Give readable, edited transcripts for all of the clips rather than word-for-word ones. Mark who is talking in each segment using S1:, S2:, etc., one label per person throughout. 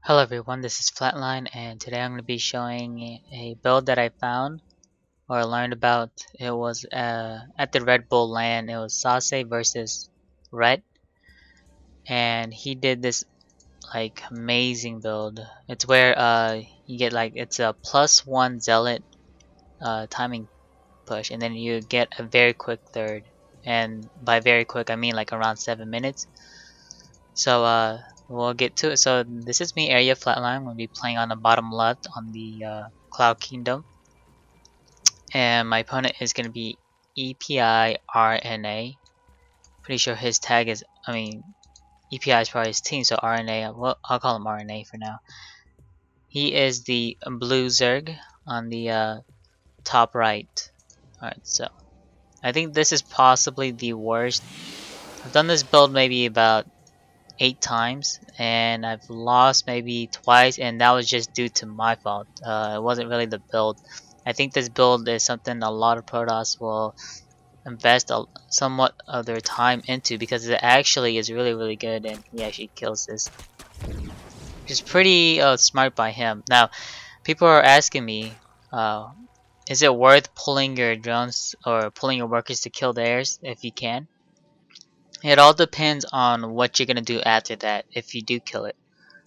S1: Hello everyone, this is Flatline, and today I'm going to be showing a build that I found or learned about. It was at the Red Bull LAN. It was Sase versus Red, and he did this like amazing build. It's where you get like it's a +1 Zealot timing push, and then you get a very quick third. And by very quick, I mean like around 7 minutes. So we'll get to it. So this is me, Area Flatline. I'm going to be playing on the bottom left on the Cloud Kingdom. And my opponent is going to be EPI RNA. Pretty sure his tag is, EPI is probably his team, so RNA, well, I'll call him RNA for now. He is the blue Zerg on the top right. Alright, so I think this is possibly the worst. I've done this build maybe about 8 times, and I've lost maybe twice, and that was just due to my fault. It wasn't really the build. I think this build is something a lot of Protoss will invest somewhat of their time into, because it actually is really good, and he actually kills this, which is pretty smart by him. Now, people are asking me, is it worth pulling your drones or pulling your workers to kill theirs if you can? It all depends on what you're gonna do after that. If you do kill it,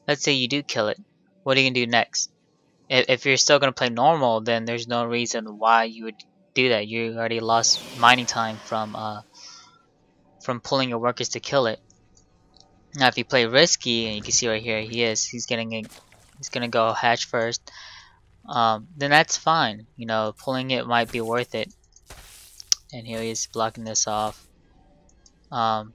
S1: let's say you do kill it, what are you gonna do next? If you're still gonna play normal, then there's no reason why you would do that. You already lost mining time from pulling your workers to kill it. Now, if you play risky, and you can see right here, he's gonna go hatch first. Then that's fine. You know, pulling it might be worth it. And here he is blocking this off. So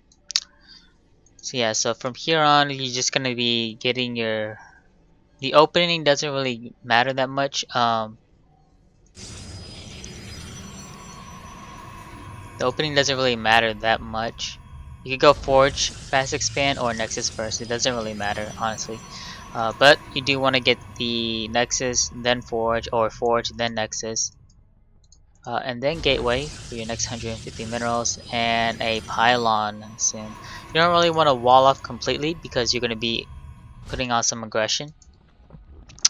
S1: yeah, so from here on, you're just gonna be getting the opening doesn't really matter that much. The opening doesn't really matter that much. You could go Forge, Fast Expand, or Nexus first. It doesn't really matter, honestly. But you do want to get the Nexus, then Forge, or Forge, then Nexus. And then Gateway for your next 150 minerals, and a Pylon soon. You don't really want to wall off completely because you're going to be putting on some aggression.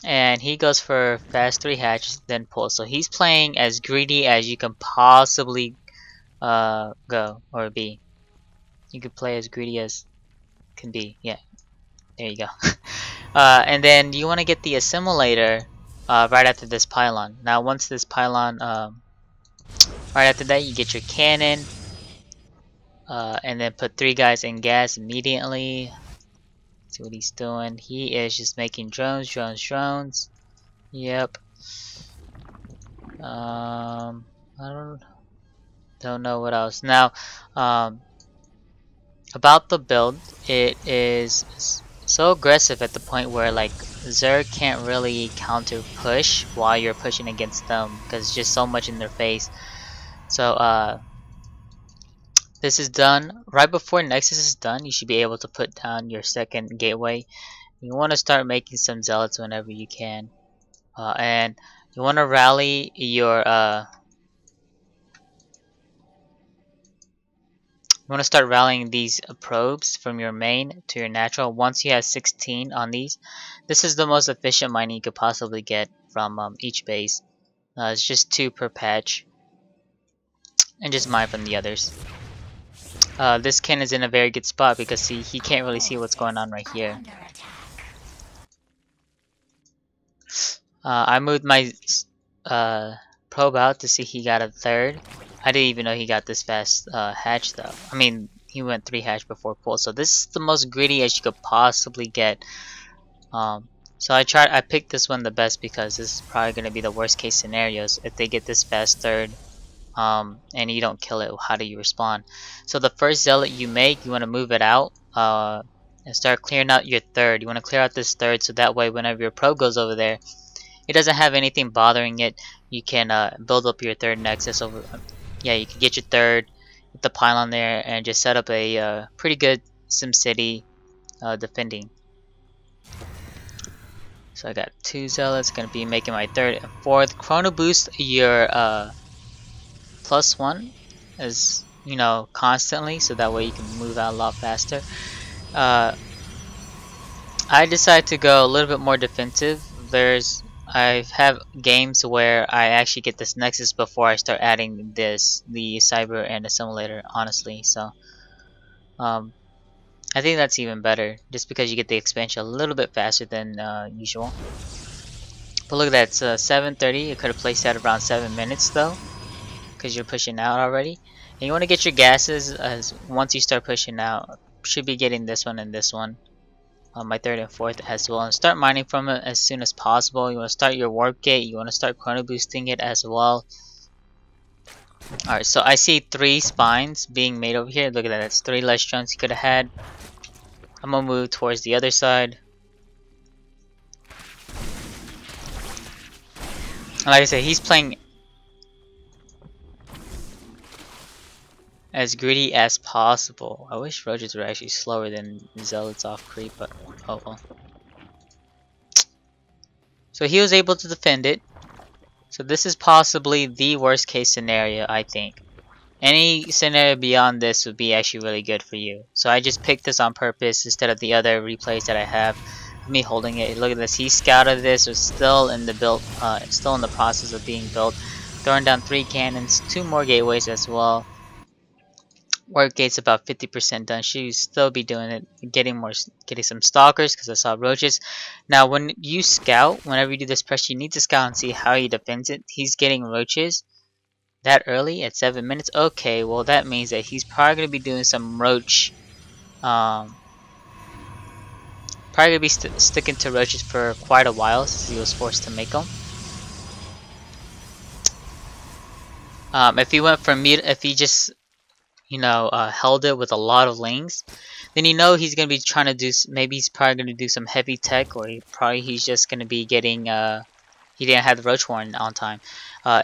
S1: And he goes for fast 3 hatch, then pull. So he's playing as greedy as you can possibly go or be. You could play as greedy as can be. Yeah, there you go. And then you want to get the assimilator right after this pylon. Now once this pylon, right after that you get your cannon, and then put 3 guys in gas immediately. See what he's doing. He is just making drones. Yep. I don't know what else. Now, about the build, it is so aggressive at the point where like Zerg can't really counter push while you're pushing against them because it's just so much in their face. So this is done right before Nexus is done. You should be able to put down your second gateway. You want to start making some zealots whenever you can, and you want to rally your you want to start rallying these probes from your main to your natural. Once you have 16 on these, this is the most efficient mining you could possibly get from each base. It's just 2 per patch, and just mine from the others. This Ken is in a very good spot because he can't really see what's going on right here. I moved my probe out to see he got a 3rd. I didn't even know he got this fast hatch though. I mean, he went 3 hatch before pull, so this is the most greedy as you could possibly get. So I picked this one the best because this is probably going to be the worst case scenarios. If they get this fast 3rd, and you don't kill it, how do you respond? So the first zealot you make, you want to move it out and start clearing out your 3rd. You want to clear out this 3rd so that way whenever your probe goes over there, it doesn't have anything bothering it. You can build up your 3rd nexus over. Yeah, you can get your 3rd, put the pylon there, and just set up a pretty good SimCity defending. So I got 2 zealots, gonna be making my 3rd and 4th. Chrono boost your +1 as you know constantly, so that way you can move out a lot faster. I decided to go a little bit more defensive. I have games where I actually get this Nexus before I start adding the Cyber and Assimilator, honestly. So um, I think that's even better, just because you get the expansion a little bit faster than usual. But look at that, it's 7:30. You could have placed that around 7 minutes though, because you're pushing out already. And you want to get your gases as once you start pushing out. Should be getting this one and this one. My third and fourth as well, and start mining from it as soon as possible. You want to start your warp gate, you want to start chrono boosting it as well. Alright, so I see 3 spines being made over here. Look at that, that's 3 less drones he could have had. I'm gonna move towards the other side. Like I said, he's playing as greedy as possible. I wish roaches were actually slower than zealots off creep, but oh well. So he was able to defend it. So this is possibly the worst case scenario, I think. Any scenario beyond this would be actually really good for you. So I just picked this on purpose instead of the other replays that I have. Me holding it. Look at this. He scouted this. It's still in the build. Still in the process of being built. Throwing down 3 cannons, 2 more gateways as well. Work gate's about 50% done. Should still be doing it. Getting some stalkers because I saw roaches. Now, when you scout, whenever you do this press, you need to scout and see how he defends it. He's getting roaches that early at 7 minutes. Okay, well that means that he's probably gonna be doing some roach. Probably gonna be sticking to roaches for quite a while since he was forced to make them. If he went for if he just held it with a lot of lanes, then he's gonna be trying to do. Maybe he's probably gonna do some heavy tech, or he's just gonna be getting. He didn't have the roach warren on time.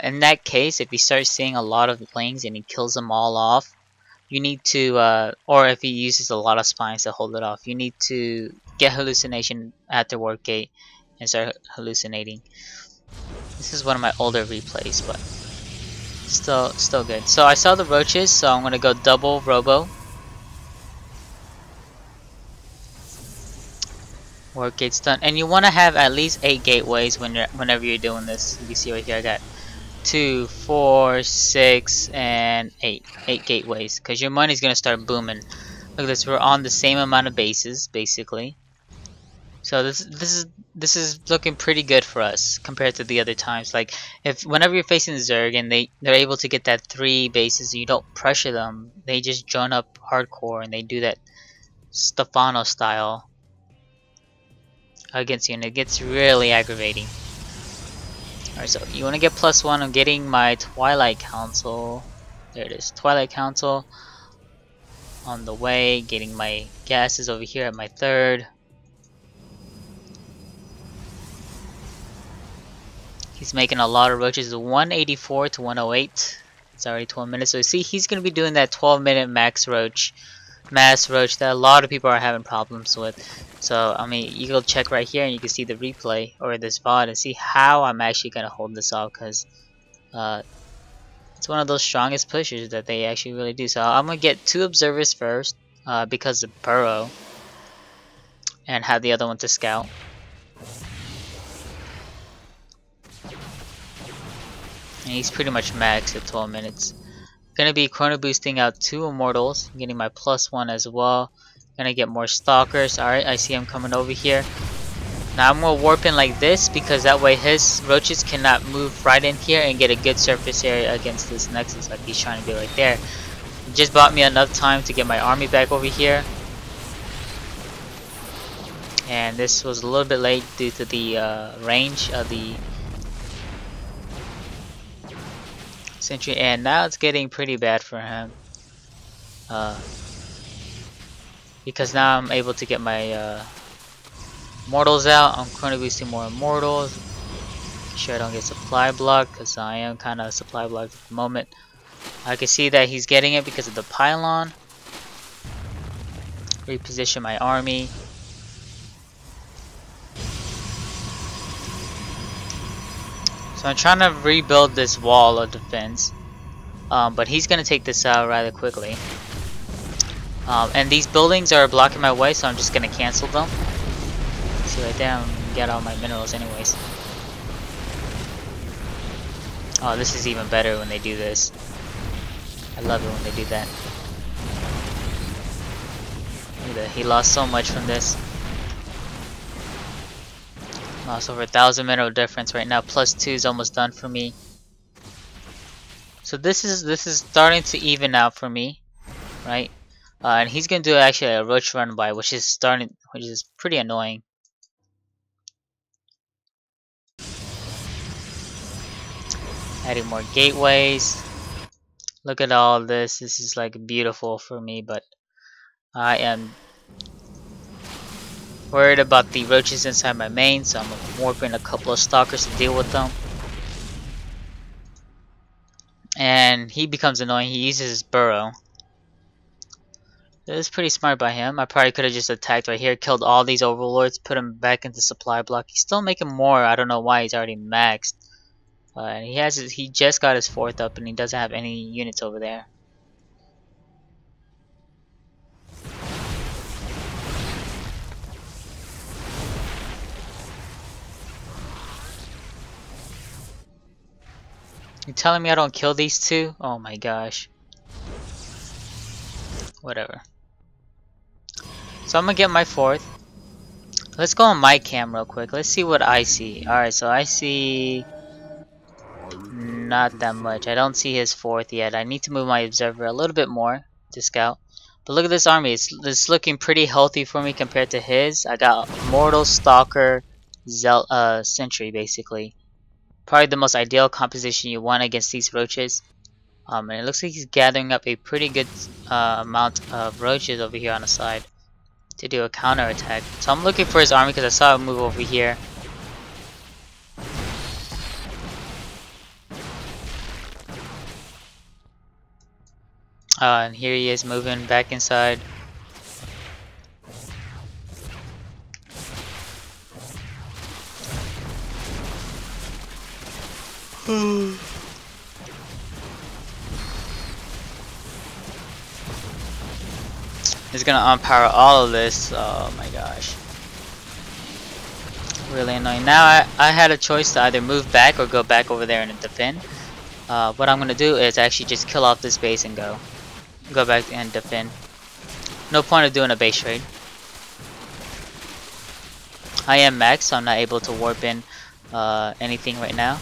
S1: In that case, if he starts seeing a lot of lanes and he kills them all off, you need to, or if he uses a lot of spines to hold it off, you need to get hallucination at the work gate and start hallucinating. This is one of my older replays, but still good. So I saw the roaches, so I'm gonna go double robo. Work gate's done, and you want to have at least 8 gateways whenever you're doing this. You see right here, I got 2, 4, 6, and 8 gateways, because your money's gonna start booming. Look at this, we're on the same amount of bases basically. So this is looking pretty good for us compared to the other times. Like whenever you're facing Zerg and they're able to get that 3 bases, you don't pressure them. They just join up hardcore and they do that Stefano style against you, and it gets really aggravating. Alright, so you want to get +1. I'm getting my Twilight Council. There it is, Twilight Council on the way. Getting my gases over here at my 3rd. He's making a lot of roaches, 184 to 108. It's already 12 minutes. So you see, he's going to be doing that 12-minute mass roach that a lot of people are having problems with. So, I mean, you go check right here and you can see the replay or this VOD and see how I'm actually going to hold this off, because it's one of those strongest pushers that they actually really do. So I'm going to get 2 observers first because of Burrow, and have the other one to scout. And he's pretty much max at 12 minutes. Gonna be chrono boosting out 2 immortals, getting my +1 as well. Gonna get more stalkers. Alright, I see him coming over here. Now I'm gonna warp in like this, because that way his roaches cannot move right in here and get a good surface area against this Nexus like he's trying to do right there. It just bought me enough time to get my army back over here. And this was a little bit late due to the range of the sentry, and now it's getting pretty bad for him, because now I'm able to get my mortals out. I'm chrono boosting more immortals. Make sure I don't get supply blocked, because I am kind of supply blocked at the moment. I can see that he's getting it because of the pylon. Reposition my army. So I'm trying to rebuild this wall of defense, but he's going to take this out rather quickly. And these buildings are blocking my way, so I'm just going to cancel them. See right there, I'm gonna get all my minerals anyways. Oh, this is even better when they do this. I love it when they do that. Look at that, he lost so much from this. Lost over 1,000 mineral difference right now. +2 is almost done for me. So this is starting to even out for me, right? And he's gonna do actually a roach run by, which is pretty annoying. Adding more gateways. Look at all this. This is like beautiful for me, but I am worried about the roaches inside my main, so I'm warping a couple of stalkers to deal with them. And he becomes annoying. He uses his burrow. It was pretty smart by him. I probably could have just attacked right here, killed all these overlords, put him back into supply block. He's still making more. I don't know why. He's already maxed. He just got his 4th up, and he doesn't have any units over there. You telling me I don't kill these two? Oh my gosh. Whatever. So I'm gonna get my 4th. Let's go on my cam real quick. Let's see what I see. Alright, so I see not that much. I don't see his 4th yet. I need to move my observer a little bit more to scout. But look at this army. It's looking pretty healthy for me compared to his. I got Mortal, Stalker, Sentry basically. Probably the most ideal composition you want against these roaches. And it looks like he's gathering up a pretty good amount of roaches over here on the side to do a counter attack. So I'm looking for his army because I saw him move over here. And here he is moving back inside. He's gonna unpower all of this. Oh my gosh. Really annoying. Now I had a choice to either move back or go back over there and defend. What I'm gonna do is actually just kill off this base and go back and defend. No point of doing a base trade. I am max, so I'm not able to warp in anything right now.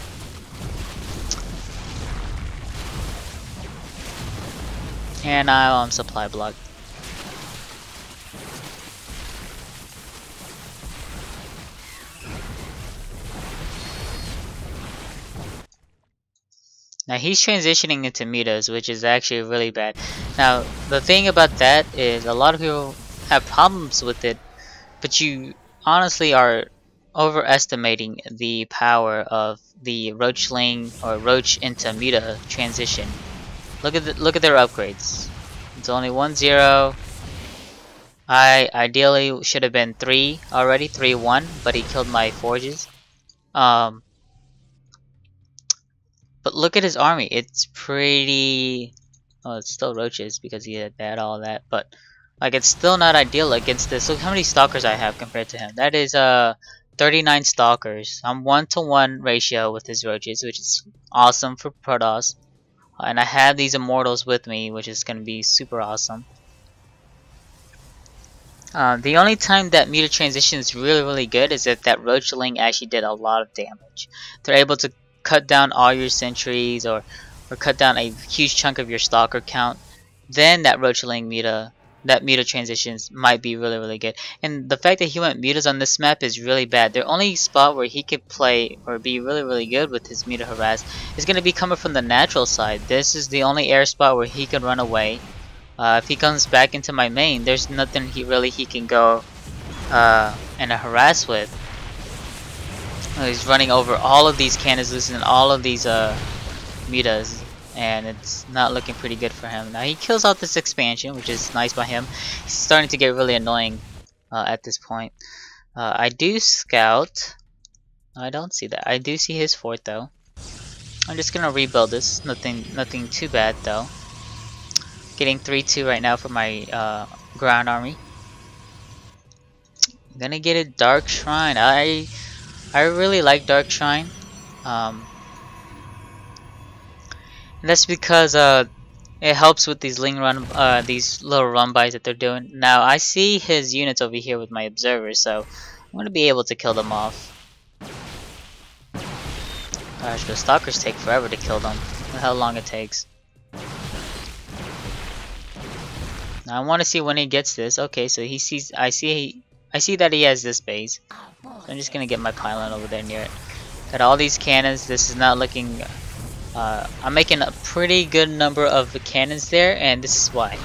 S1: And now I'm supply blocked. Now he's transitioning into metas, which is actually really bad. Now the thing about that is a lot of people have problems with it, but you honestly are overestimating the power of the roachling or roach into meta transition. Look at their upgrades. It's only 1-0. I ideally should have been 3 already, 3-1, but he killed my forges. But look at his army. It's pretty. Oh, it's still roaches because he had all that, but like it's still not ideal against this. Look how many stalkers I have compared to him. That is 39 stalkers. I'm 1-to-1 ratio with his roaches, which is awesome for Protoss. And I have these immortals with me, which is going to be super awesome. The only time that meta transition is really good is if that roachling actually did a lot of damage. They're able to cut down all your sentries or cut down a huge chunk of your stalker count. Then that roachling meta, transitions might be really good. And the fact that he went mutas on this map is really bad. The only spot where he could play or be really good with his meta harass is going to be coming from the natural side. This is the only air spot where he can run away. If he comes back into my main, there's nothing he can go and harass with. He's running over all of these cannons, losing all of these metas, and it's not looking pretty good for him. Now he kills out this expansion, which is nice by him. He's starting to get really annoying at this point. I do scout. I don't see that. I do see his fort though. I'm just gonna rebuild this. Nothing too bad though. Getting 3-2 right now for my ground army. I'm gonna get a Dark Shrine. I really like Dark Shrine. Um, and that's because it helps with these these little run bys that they're doing. Now I see his units over here with my observers, so I'm gonna be able to kill them off. Gosh, the stalkers take forever to kill them. Look how long it takes. Now I want to see when he gets this. Okay, so he sees. I see that he has this base. So I'm just gonna get my pylon over there near it. Got all these cannons. This is not looking. I'm making a pretty good number of cannons there, and this is why.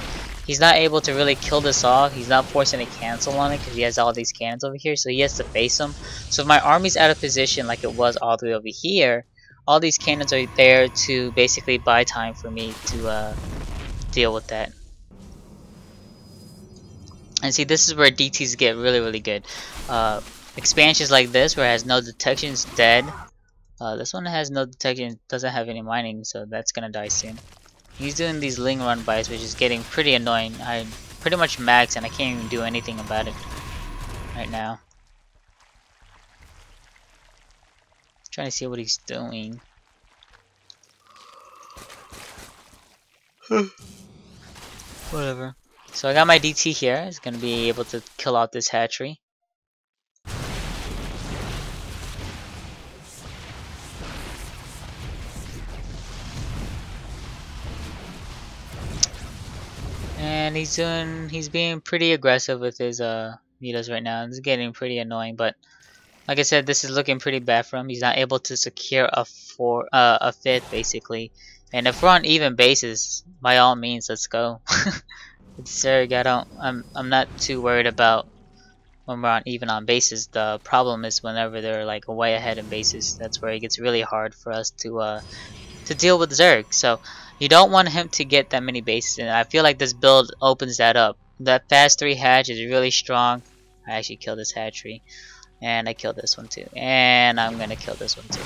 S1: He's not able to really kill this off. He's not forcing a cancel on it because he has all these cannons over here, so he has to face them. So if my army's out of position like it was all the way over here, all these cannons are there to basically buy time for me to deal with that. And see, this is where DTs get really good. Expansions like this where it has no detection is dead. This one has no detection, doesn't have any mining, so that's gonna die soon. He's doing these ling run bys, which is getting pretty annoying. I pretty much maxed and I can't even do anything about it right now. Trying to see what he's doing. Whatever. So I got my DT here. It's gonna be able to kill out this hatchery. And he's being pretty aggressive with his meters right now. It's getting pretty annoying, but like I said, this is looking pretty bad for him. He's not able to secure a fifth basically. And if we're on even bases, by all means, let's go. It's Zerg. I'm not too worried about when we're on even on bases. The problem is whenever they're like way ahead in bases. That's where it gets really hard for us to deal with Zerg. So you don't want him to get that many bases, and I feel like this build opens that up. That fast 3 hatch is really strong. I actually killed this hatchery, and I killed this one too, and I'm gonna kill this one too.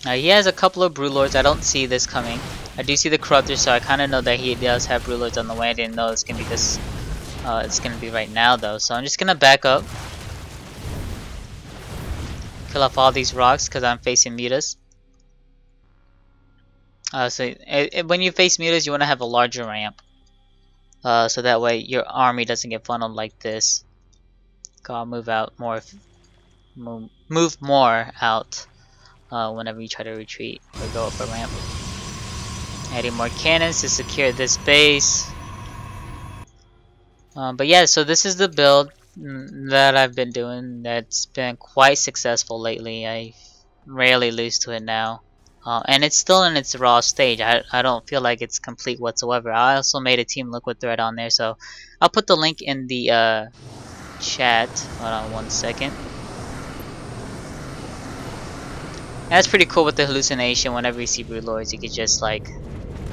S1: Now he has a couple of Broodlords. I don't see this coming. I do see the Corruptor, so I kind of know that he does have Broodlords on the way. I didn't know it's gonna be this. It's gonna be right now though, so I'm just gonna back up, kill off all these rocks because I'm facing mutas. When you face mutas, you want to have a larger ramp, so that way your army doesn't get funneled like this. Gotta move out more, move more out whenever you try to retreat or go up a ramp. Adding more cannons to secure this base. But yeah, so this is the build that I've been doing that's been quite successful lately. I rarely lose to it now. And it's still in its raw stage. I don't feel like it's complete whatsoever. I also made a Team Liquid thread on there, so I'll put the link in the chat. Hold on one second. That's pretty cool with the hallucination. Whenever you see Broodlords, you could just like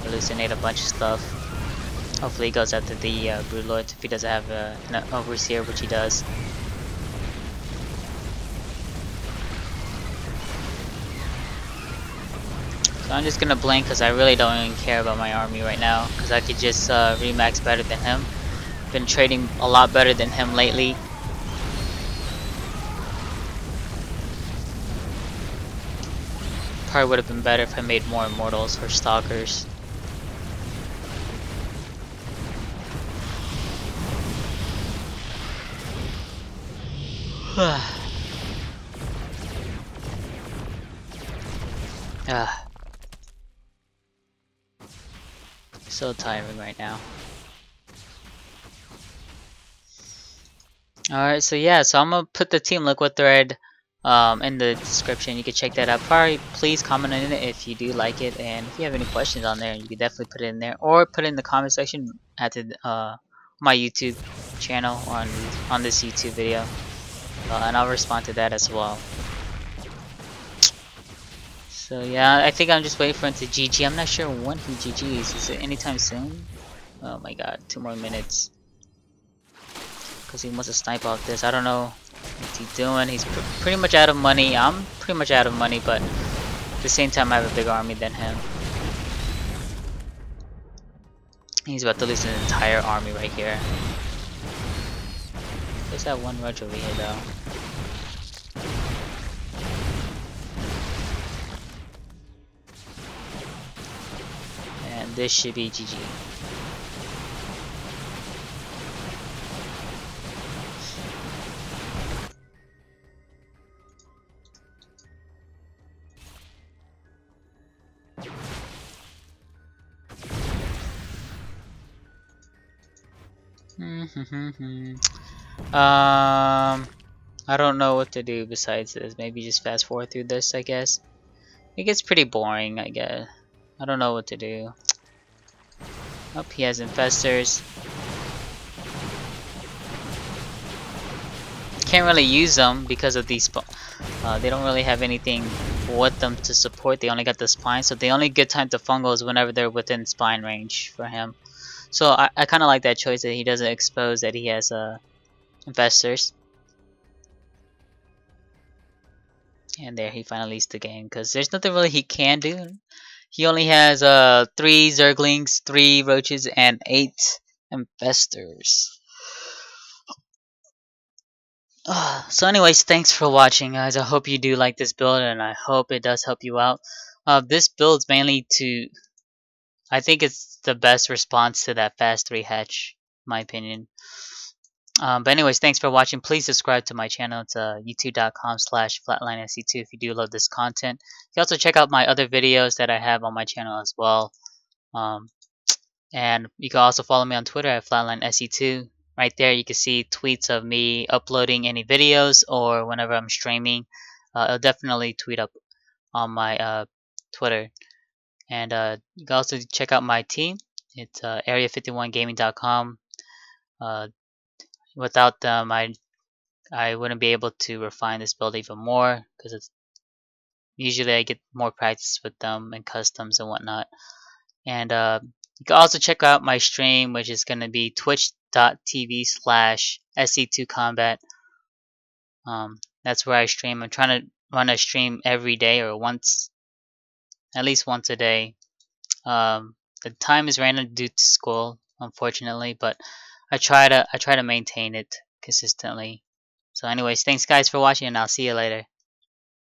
S1: hallucinate a bunch of stuff. Hopefully he goes after the Broodlords if he doesn't have an Overseer, which he does. So I'm just gonna blink because I really don't even care about my army right now, because I could just remax better than him. Been trading a lot better than him lately. Probably would have been better if I made more Immortals or Stalkers. So tiring right now. Alright, so yeah, so I'm gonna put the Team Liquid thread in the description. You can check that out. Probably please comment on it if you do like it, and if you have any questions on there, you can definitely put it in there, or put it in the comment section at the, my YouTube channel on this YouTube video, and I'll respond to that as well. So yeah, I think I'm just waiting for him to GG. I'm not sure when he GG's. Is it anytime soon? Oh my god, 2 more minutes. Because he wants to snipe off this. I don't know what's he doing. He's pretty much out of money. I'm pretty much out of money, but at the same time I have a bigger army than him. He's about to lose an entire army right here. There's that one roach over here though. And this should be GG. I don't know what to do besides this. Maybe just fast forward through this, I guess. It gets pretty boring, I guess. I don't know what to do. Oh, he has infestors. Can't really use them because of these. They don't really have anything with them to support. They only got the spine, so the only good time to fungal is whenever they're within spine range for him. So I kind of like that choice that he doesn't expose that he has infestors. And there he finally leads the game because there's nothing really he can do. He only has 3 Zerglings, 3 Roaches, and 8 Infestors. So anyways, thanks for watching guys. I hope you do like this build and I hope it does help you out. This build's mainly to... I think it's the best response to that fast 3 hatch, in my opinion. But anyways, thanks for watching. Please subscribe to my channel. It's youtube.com/flatlinesc2 if you do love this content. You can also check out my other videos that I have on my channel as well. And you can also follow me on Twitter at flatlinesc2. Right there you can see tweets of me uploading any videos or whenever I'm streaming. It'll definitely tweet up on my Twitter. And you can also check out my team. It's area51gaming.com. Without them, I wouldn't be able to refine this build even more because it's usually I get more practice with them and customs and whatnot. And you can also check out my stream, which is going to be twitch.tv/sc2combat. That's where I stream. I'm trying to run a stream every day or at least once a day. The time is random due to school, unfortunately, but I try to maintain it consistently. So anyways, thanks guys for watching and I'll see you later.